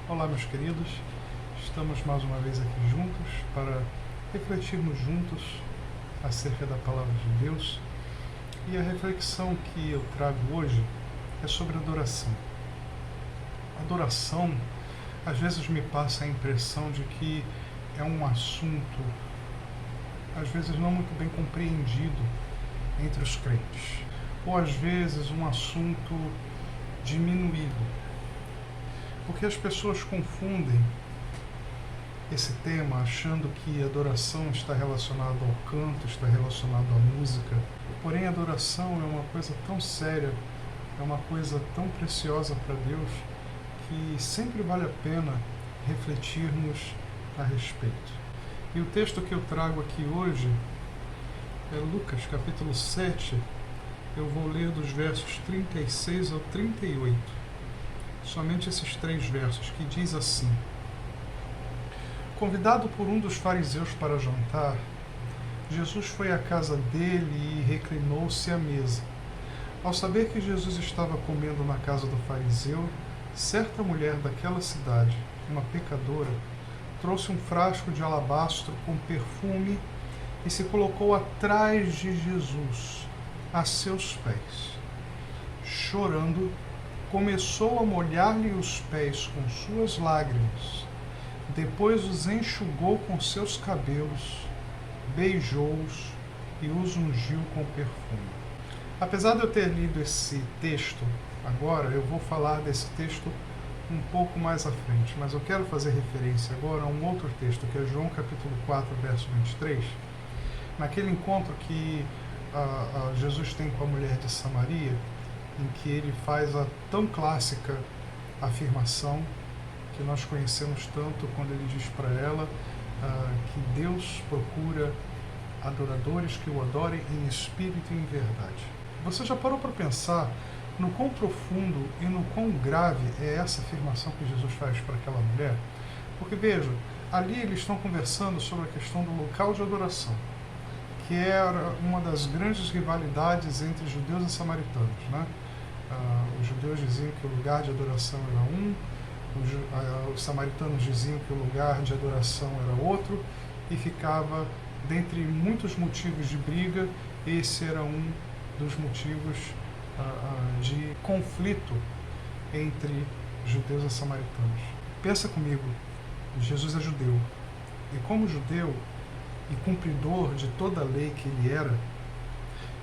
Olá, meus queridos, estamos mais uma vez aqui juntos para refletirmos juntos acerca da Palavra de Deus, e a reflexão que eu trago hoje é sobre adoração. Adoração, às vezes me passa a impressão de que é um assunto, às vezes não muito bem compreendido entre os crentes, ou às vezes um assunto diminuído, porque as pessoas confundem esse tema achando que adoração está relacionado ao canto, está relacionado à música. Porém, a adoração é uma coisa tão séria, é uma coisa tão preciosa para Deus, que sempre vale a pena refletirmos a respeito. E o texto que eu trago aqui hoje é Lucas, capítulo 7. Eu vou ler dos versos 36 ao 38. Somente esses 3 versos, que diz assim: Convidado por um dos fariseus para jantar, Jesus foi à casa dele e reclinou-se à mesa. Ao saber que Jesus estava comendo na casa do fariseu, certa mulher daquela cidade, uma pecadora, trouxe um frasco de alabastro com perfume e se colocou atrás de Jesus, a seus pés. Chorando, começou a molhar-lhe os pés com suas lágrimas. Depois os enxugou com seus cabelos, beijou-os e os ungiu com perfume. Apesar de eu ter lido esse texto agora, eu vou falar desse texto um pouco mais à frente, mas eu quero fazer referência agora a um outro texto, que é João capítulo 4, verso 23, naquele encontro que Jesus tem com a mulher de Samaria, em que ele faz a tão clássica afirmação que nós conhecemos tanto, quando ele diz para ela que Deus procura adoradores que o adorem em espírito e em verdade. Você já parou para pensar no quão profundo e no quão grave é essa afirmação que Jesus faz para aquela mulher? Porque veja, ali eles estão conversando sobre a questão do local de adoração, que era uma das grandes rivalidades entre judeus e samaritanos, né? Os judeus diziam que o lugar de adoração era um, os samaritanos diziam que o lugar de adoração era outro, e ficava, dentre muitos motivos de briga, esse era um dos motivos de conflito entre judeus e samaritanos. Pensa comigo, Jesus é judeu, e como judeu e cumpridor de toda a lei que ele era,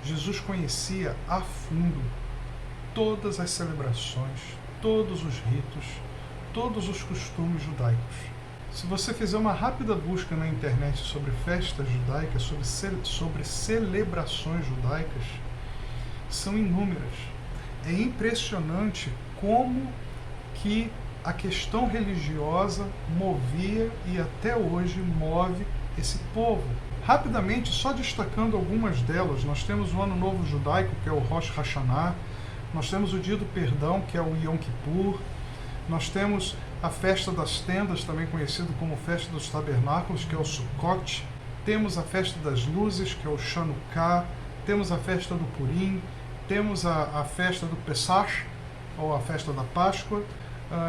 Jesus conhecia a fundo todas as celebrações, todos os ritos, todos os costumes judaicos. Se você fizer uma rápida busca na internet sobre festas judaicas, sobre celebrações judaicas, são inúmeras. É impressionante como que a questão religiosa movia e até hoje move esse povo. Rapidamente, só destacando algumas delas, nós temos o Ano Novo Judaico, que é o Rosh Hashanah, nós temos o Dia do Perdão, que é o Yom Kippur, nós temos a Festa das Tendas, também conhecido como Festa dos Tabernáculos, que é o Sukkot, temos a Festa das Luzes, que é o Chanukah, temos a Festa do Purim, temos a Festa do Pesach, ou a Festa da Páscoa,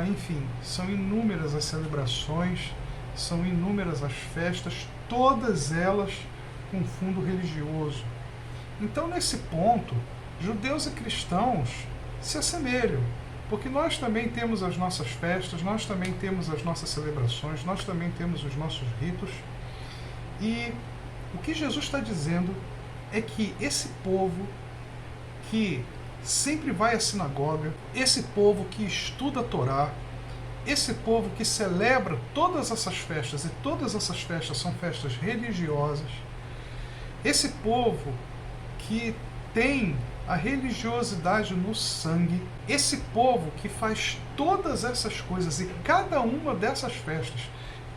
enfim, são inúmeras as celebrações, são inúmeras as festas, todas elas com fundo religioso. Então, nesse ponto, judeus e cristãos se assemelham, porque nós também temos as nossas festas, nós também temos as nossas celebrações, nós também temos os nossos ritos, e o que Jesus está dizendo é que esse povo que sempre vai à sinagoga, esse povo que estuda a Torá, esse povo que celebra todas essas festas, e todas essas festas são festas religiosas, esse povo que tem a religiosidade no sangue, esse povo que faz todas essas coisas, e cada uma dessas festas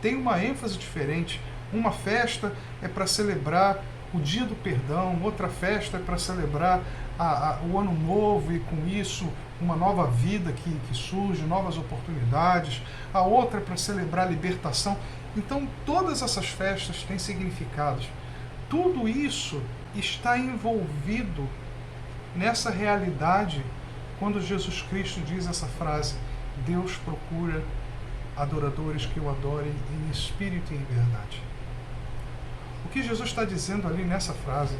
tem uma ênfase diferente. Uma festa é para celebrar o Dia do Perdão, outra festa é para celebrar o Ano Novo, e com isso uma nova vida que surge, novas oportunidades, a outra é para celebrar a libertação. Então todas essas festas têm significados. Tudo isso está envolvido nessa realidade quando Jesus Cristo diz essa frase: Deus procura adoradores que o adorem em espírito e em verdade. O que Jesus está dizendo ali nessa frase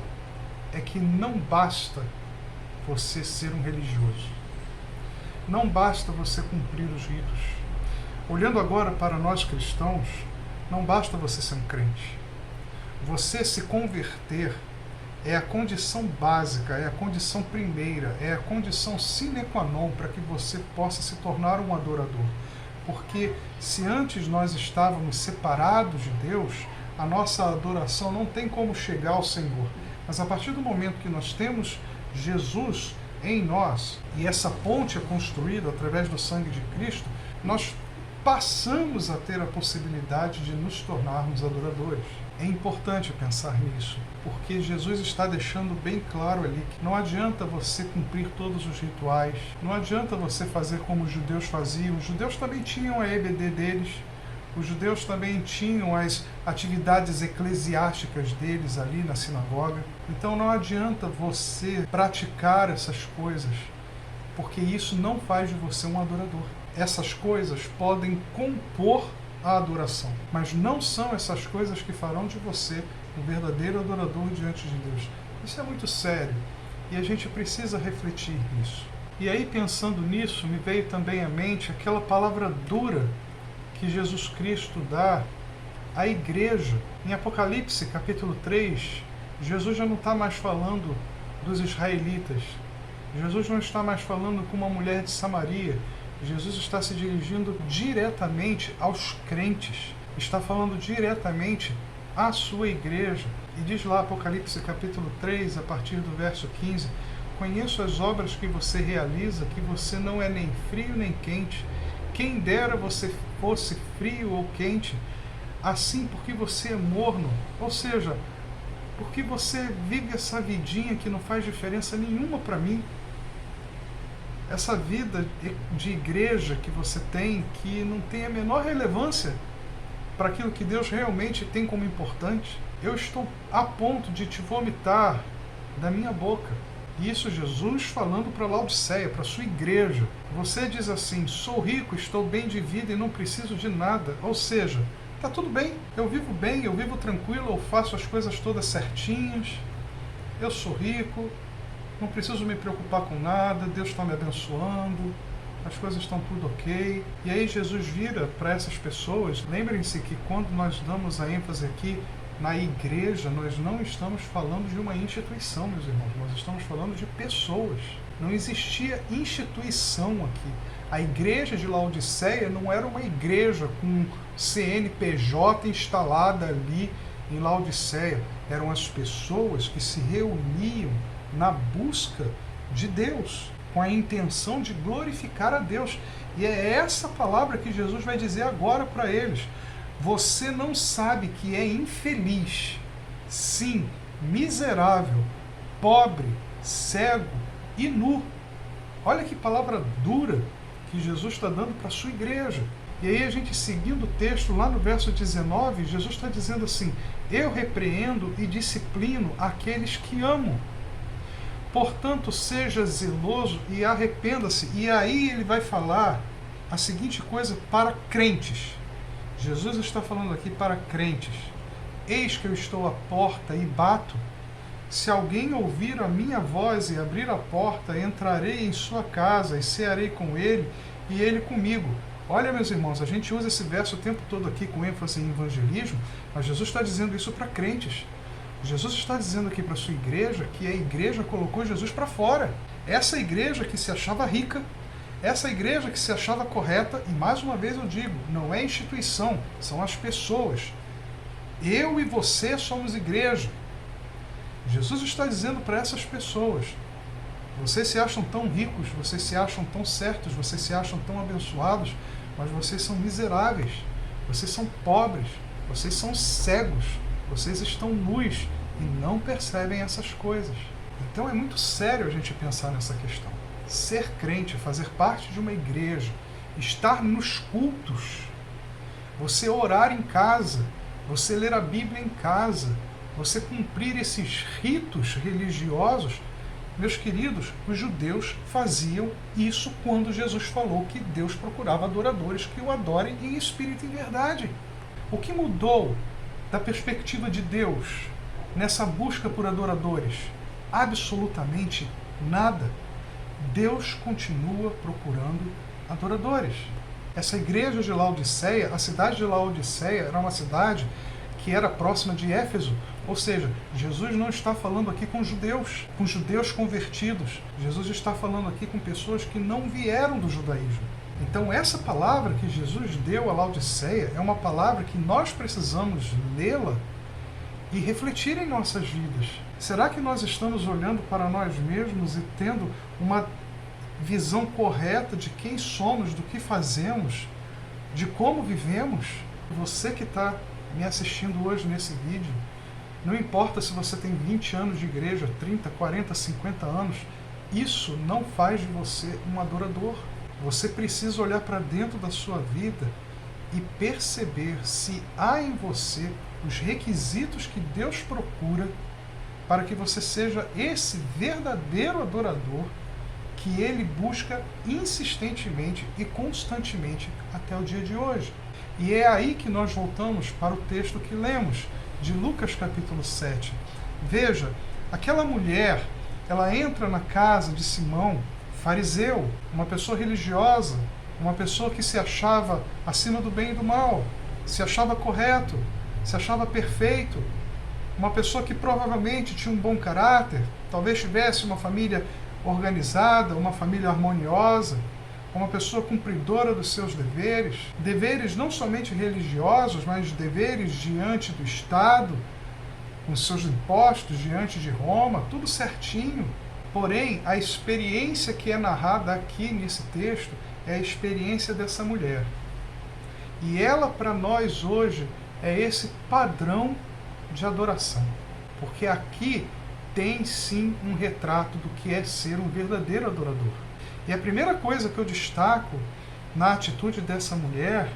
é que não basta você ser um religioso. Não basta você cumprir os ritos. Olhando agora para nós cristãos, não basta você ser um crente. Você se converter é a condição básica, é a condição primeira, é a condição sine qua non para que você possa se tornar um adorador. Porque se antes nós estávamos separados de Deus, a nossa adoração não tem como chegar ao Senhor. Mas a partir do momento que nós temos Jesus em nós, e essa ponte é construída através do sangue de Cristo, nós passamos a ter a possibilidade de nos tornarmos adoradores. É importante pensar nisso, porque Jesus está deixando bem claro ali que não adianta você cumprir todos os rituais, não adianta você fazer como os judeus faziam. Os judeus também tinham a EBD deles, os judeus também tinham as atividades eclesiásticas deles ali na sinagoga. Então não adianta você praticar essas coisas, porque isso não faz de você um adorador. Essas coisas podem compor a adoração, mas não são essas coisas que farão de você um verdadeiro adorador diante de Deus. Isso é muito sério e a gente precisa refletir nisso. E aí, pensando nisso, me veio também à mente aquela palavra dura que Jesus Cristo dá à igreja. Em Apocalipse, capítulo 3, Jesus já não está mais falando dos israelitas. Jesus não está mais falando com uma mulher de Samaria. Jesus está se dirigindo diretamente aos crentes. Está falando diretamente à sua igreja. E diz lá, Apocalipse capítulo 3, a partir do verso 15, conheço as obras que você realiza, que você não é nem frio nem quente. Quem dera você fosse frio ou quente, assim porque você é morno, ou seja, porque você vive essa vidinha que não faz diferença nenhuma para mim. Essa vida de igreja que você tem, que não tem a menor relevância para aquilo que Deus realmente tem como importante. Eu estou a ponto de te vomitar da minha boca. Isso Jesus falando para Laodiceia, para a sua igreja. Você diz assim: sou rico, estou bem de vida e não preciso de nada. Ou seja, está tudo bem, eu vivo tranquilo, eu faço as coisas todas certinhas, eu sou rico, não preciso me preocupar com nada, Deus está me abençoando, as coisas estão tudo ok. E aí Jesus vira para essas pessoas. Lembrem-se que quando nós damos a ênfase aqui na igreja, nós não estamos falando de uma instituição, meus irmãos, nós estamos falando de pessoas. Não existia instituição aqui. A igreja de Laodiceia não era uma igreja com CNPJ instalada ali em Laodiceia. Eram as pessoas que se reuniam na busca de Deus, com a intenção de glorificar a Deus. E é essa palavra que Jesus vai dizer agora para eles. Você não sabe que é infeliz, sim, miserável, pobre, cego e nu. Olha que palavra dura que Jesus está dando para a sua igreja. E aí a gente seguindo o texto, lá no verso 19, Jesus está dizendo assim: eu repreendo e disciplino aqueles que amo. Portanto, seja zeloso e arrependa-se. E aí ele vai falar a seguinte coisa para crentes. Jesus está falando aqui para crentes. Eis que eu estou à porta e bato. Se alguém ouvir a minha voz e abrir a porta, entrarei em sua casa e cearei com ele e ele comigo. Olha, meus irmãos, a gente usa esse verso o tempo todo aqui com ênfase em evangelismo, mas Jesus está dizendo isso para crentes. Jesus está dizendo aqui para a sua igreja que a igreja colocou Jesus para fora. Essa igreja que se achava rica, essa igreja que se achava correta, e mais uma vez eu digo, não é instituição, são as pessoas. Eu e você somos igreja. Jesus está dizendo para essas pessoas: vocês se acham tão ricos, vocês se acham tão certos, vocês se acham tão abençoados, mas vocês são miseráveis, vocês são pobres, vocês são cegos, vocês estão nus e não percebem essas coisas. Então é muito sério a gente pensar nessa questão. Ser crente, fazer parte de uma igreja, estar nos cultos, você orar em casa, você ler a Bíblia em casa, você cumprir esses ritos religiosos, Meus queridos, os judeus faziam isso quando Jesus falou que Deus procurava adoradores que o adorem em espírito e em verdade. O que mudou da perspectiva de Deus nessa busca por adoradores? Absolutamente nada. Deus continua procurando adoradores. Essa igreja de Laodiceia, a cidade de Laodiceia, era uma cidade que era próxima de Éfeso. Ou seja, Jesus não está falando aqui com judeus convertidos. Jesus está falando aqui com pessoas que não vieram do judaísmo. Então essa palavra que Jesus deu a Laodiceia é uma palavra que nós precisamos lê-la e refletir em nossas vidas. Será que nós estamos olhando para nós mesmos e tendo uma visão correta de quem somos, do que fazemos, de como vivemos? Você que está me assistindo hoje nesse vídeo, não importa se você tem 20 anos de igreja, 30, 40, 50 anos, isso não faz de você um adorador. Você precisa olhar para dentro da sua vida e perceber se há em você os requisitos que Deus procura para que você seja esse verdadeiro adorador que Ele busca insistentemente e constantemente até o dia de hoje. E é aí que nós voltamos para o texto que lemos, de Lucas capítulo 7. Veja, aquela mulher, ela entra na casa de Simão, fariseu, uma pessoa religiosa, uma pessoa que se achava acima do bem e do mal, se achava correto, se achava perfeito, uma pessoa que provavelmente tinha um bom caráter, talvez tivesse uma família organizada, uma família harmoniosa, uma pessoa cumpridora dos seus deveres não somente religiosos, mas deveres diante do Estado, com seus impostos diante de Roma, tudo certinho. Porém, a experiência que é narrada aqui nesse texto é a experiência dessa mulher. E ela, para nós hoje, é esse padrão de adoração. Porque aqui tem sim um retrato do que é ser um verdadeiro adorador. E a primeira coisa que eu destaco na atitude dessa mulher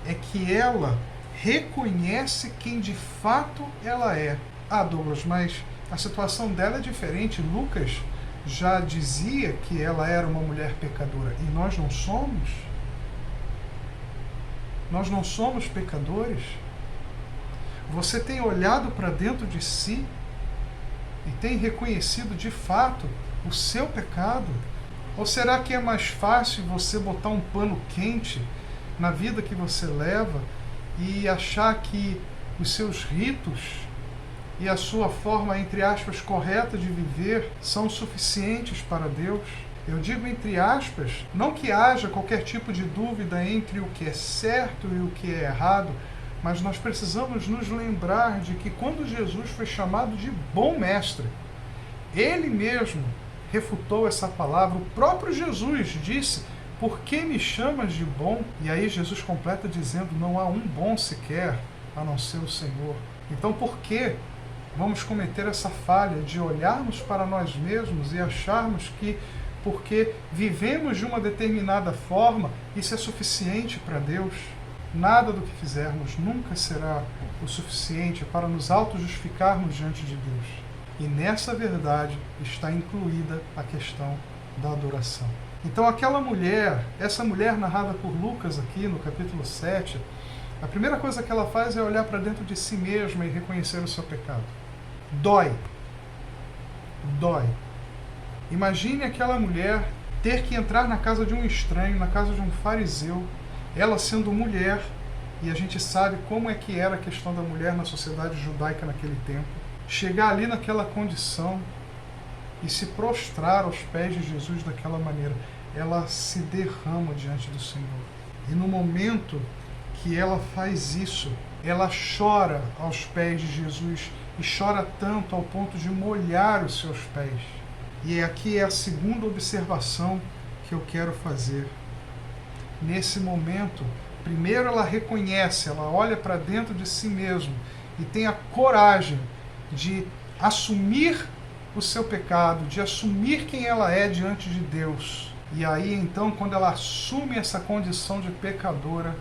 é que ela reconhece quem de fato ela é. Ah, Douglas, mas a situação dela é diferente. Lucas já dizia que ela era uma mulher pecadora. E nós não somos? Nós não somos pecadores? Você tem olhado para dentro de si e tem reconhecido de fato o seu pecado? Ou será que é mais fácil você botar um pano quente na vida que você leva e achar que os seus ritos e a sua forma, entre aspas, correta de viver são suficientes para Deus? Eu digo entre aspas, não que haja qualquer tipo de dúvida entre o que é certo e o que é errado, mas nós precisamos nos lembrar de que quando Jesus foi chamado de bom mestre, Ele mesmo refutou essa palavra. O próprio Jesus disse: por que me chamas de bom? E aí Jesus completa dizendo: não há um bom sequer, a não ser o Senhor. Então por que vamos cometer essa falha de olharmos para nós mesmos e acharmos que porque vivemos de uma determinada forma, isso é suficiente para Deus? Nada do que fizermos nunca será o suficiente para nos auto-justificarmos diante de Deus. E nessa verdade está incluída a questão da adoração. Então aquela mulher, essa mulher narrada por Lucas aqui no capítulo 7, a primeira coisa que ela faz é olhar para dentro de si mesma e reconhecer o seu pecado. Dói. Dói. Imagine aquela mulher ter que entrar na casa de um estranho, na casa de um fariseu, ela sendo mulher, e a gente sabe como é que era a questão da mulher na sociedade judaica naquele tempo, chegar ali naquela condição e se prostrar aos pés de Jesus daquela maneira. Ela se derrama diante do Senhor. E no momento que ela faz isso, ela chora aos pés de Jesus e chora tanto ao ponto de molhar os seus pés. E aqui é a segunda observação que eu quero fazer. Nesse momento, primeiro ela reconhece, ela olha para dentro de si mesma e tem a coragem de assumir o seu pecado, de assumir quem ela é diante de Deus. E aí então, quando ela assume essa condição de pecadora,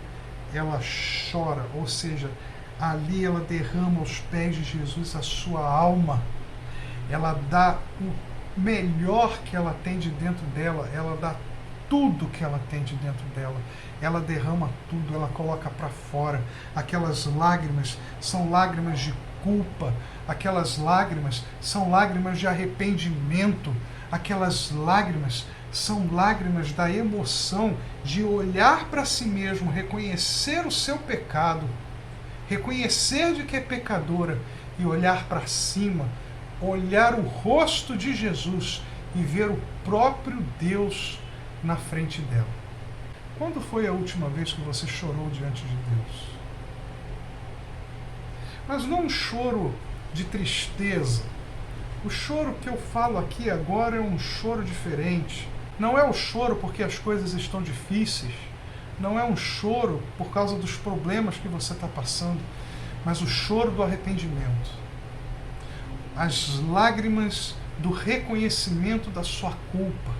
ela chora, ou seja, ali ela derrama aos pés de Jesus a sua alma. Ela dá o melhor que ela tem de dentro dela, ela dá tudo que ela tem de dentro dela. Ela derrama tudo, ela coloca para fora. Aquelas lágrimas são lágrimas de culpa, aquelas lágrimas são lágrimas de arrependimento, aquelas lágrimas são lágrimas da emoção de olhar para si mesmo, reconhecer o seu pecado, reconhecer de que é pecadora e olhar para cima, olhar o rosto de Jesus e ver o próprio Deus na frente dela. Quando foi a última vez que você chorou diante de Deus? Mas não um choro de tristeza. O choro que eu falo aqui agora é um choro diferente. Não é o choro porque as coisas estão difíceis. Não é um choro por causa dos problemas que você está passando, mas o choro do arrependimento. As lágrimas do reconhecimento da sua culpa.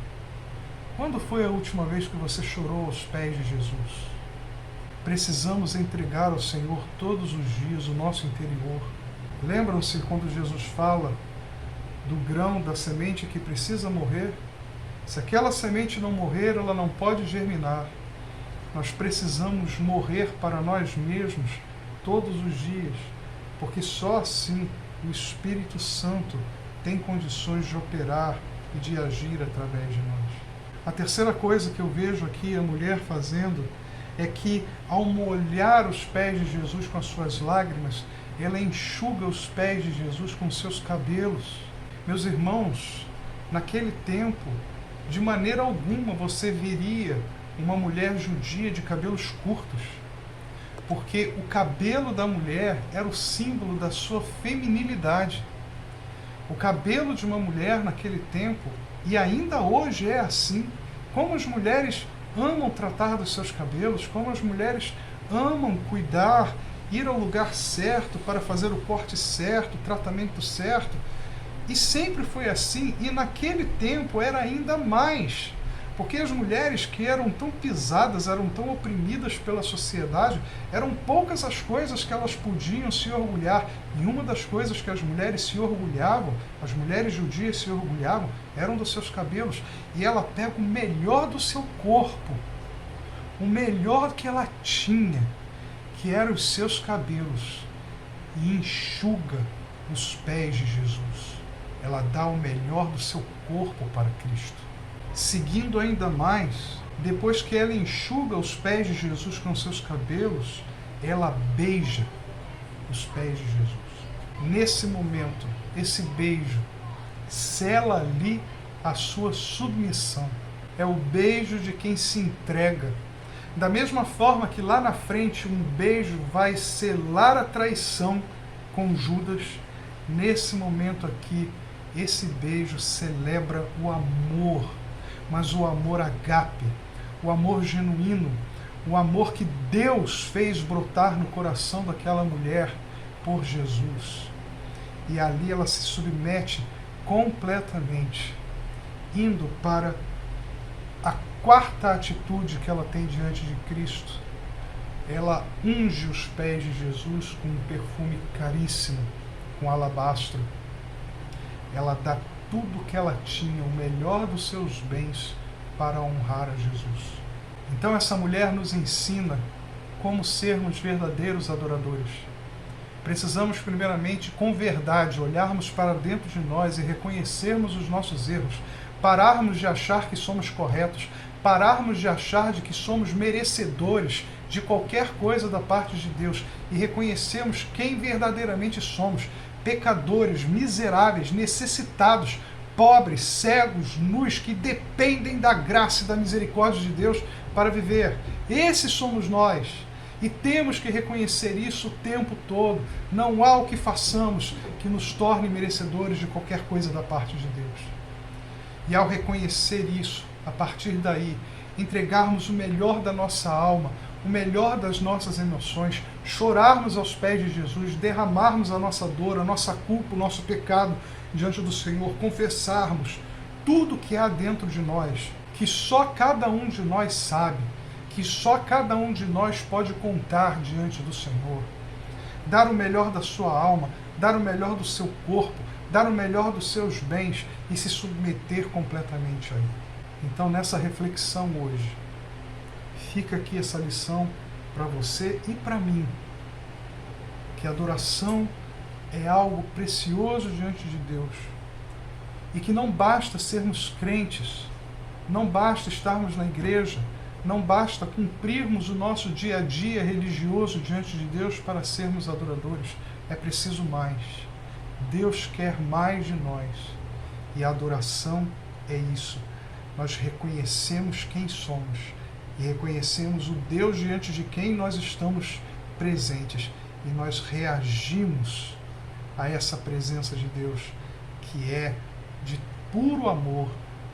Quando foi a última vez que você chorou aos pés de Jesus? Precisamos entregar ao Senhor todos os dias o nosso interior. Lembram-se quando Jesus fala do grão, da semente que precisa morrer? Se aquela semente não morrer, ela não pode germinar. Nós precisamos morrer para nós mesmos todos os dias, porque só assim o Espírito Santo tem condições de operar e de agir através de nós. A terceira coisa que eu vejo aqui a mulher fazendo é que, ao molhar os pés de Jesus com as suas lágrimas, ela enxuga os pés de Jesus com seus cabelos. Meus irmãos, naquele tempo, de maneira alguma você veria uma mulher judia de cabelos curtos, porque o cabelo da mulher era o símbolo da sua feminilidade. O cabelo de uma mulher naquele tempo, e ainda hoje é assim, como as mulheres amam tratar dos seus cabelos, como as mulheres amam cuidar, ir ao lugar certo para fazer o corte certo, o tratamento certo. E sempre foi assim, e naquele tempo era ainda mais, porque as mulheres que eram tão pisadas, eram tão oprimidas pela sociedade, eram poucas as coisas que elas podiam se orgulhar. E uma das coisas que as mulheres se orgulhavam, as mulheres judias se orgulhavam, eram dos seus cabelos. E ela pega o melhor do seu corpo, o melhor que ela tinha, que eram os seus cabelos, e enxuga os pés de Jesus. Ela dá o melhor do seu corpo para Cristo. Seguindo ainda mais, depois que ela enxuga os pés de Jesus com seus cabelos, ela beija os pés de Jesus. Nesse momento, esse beijo sela ali a sua submissão. É o beijo de quem se entrega. Da mesma forma que lá na frente um beijo vai selar a traição com Judas, nesse momento aqui, esse beijo celebra o amor, mas o amor agape, o amor genuíno, o amor que Deus fez brotar no coração daquela mulher por Jesus. E ali ela se submete completamente, indo para a quarta atitude que ela tem diante de Cristo. Ela unge os pés de Jesus com um perfume caríssimo, com alabastro. Ela dá tudo o que ela tinha, o melhor dos seus bens, para honrar a Jesus. Então essa mulher nos ensina como sermos verdadeiros adoradores. Precisamos primeiramente, com verdade, olharmos para dentro de nós e reconhecermos os nossos erros, pararmos de achar que somos corretos, pararmos de achar de que somos merecedores de qualquer coisa da parte de Deus e reconhecermos quem verdadeiramente somos, pecadores, miseráveis, necessitados, pobres, cegos, nus, que dependem da graça e da misericórdia de Deus para viver. Esses somos nós. E temos que reconhecer isso o tempo todo. Não há o que façamos que nos torne merecedores de qualquer coisa da parte de Deus. E ao reconhecer isso, a partir daí, entregarmos o melhor da nossa alma, o melhor das nossas emoções, chorarmos aos pés de Jesus, derramarmos a nossa dor, a nossa culpa, o nosso pecado diante do Senhor, confessarmos tudo que há dentro de nós, que só cada um de nós sabe, que só cada um de nós pode contar diante do Senhor. Dar o melhor da sua alma, dar o melhor do seu corpo, dar o melhor dos seus bens e se submeter completamente a Ele. Então, nessa reflexão hoje, fica aqui essa lição para você e para mim, que a adoração é algo precioso diante de Deus e que não basta sermos crentes, não basta estarmos na igreja, não basta cumprirmos o nosso dia a dia religioso diante de Deus para sermos adoradores. É preciso mais. Deus quer mais de nós. E a adoração é isso. Nós reconhecemos quem somos e reconhecemos o Deus diante de quem nós estamos presentes. E nós reagimos a essa presença de Deus, que é de puro amor,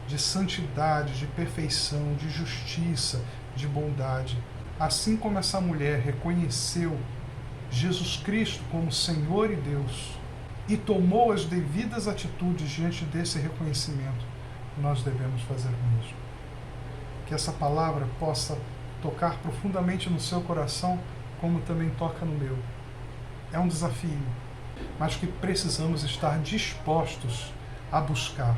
de santidade, de perfeição, de justiça, de bondade. Assim como essa mulher reconheceu Jesus Cristo como Senhor e Deus e tomou as devidas atitudes diante desse reconhecimento, nós devemos fazer o mesmo. Que essa palavra possa tocar profundamente no seu coração, como também toca no meu. É um desafio, mas que precisamos estar dispostos a buscar,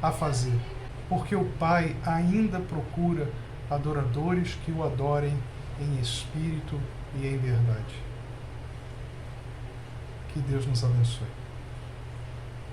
a fazer, porque o Pai ainda procura adoradores que o adorem em espírito e em verdade. Que Deus nos abençoe.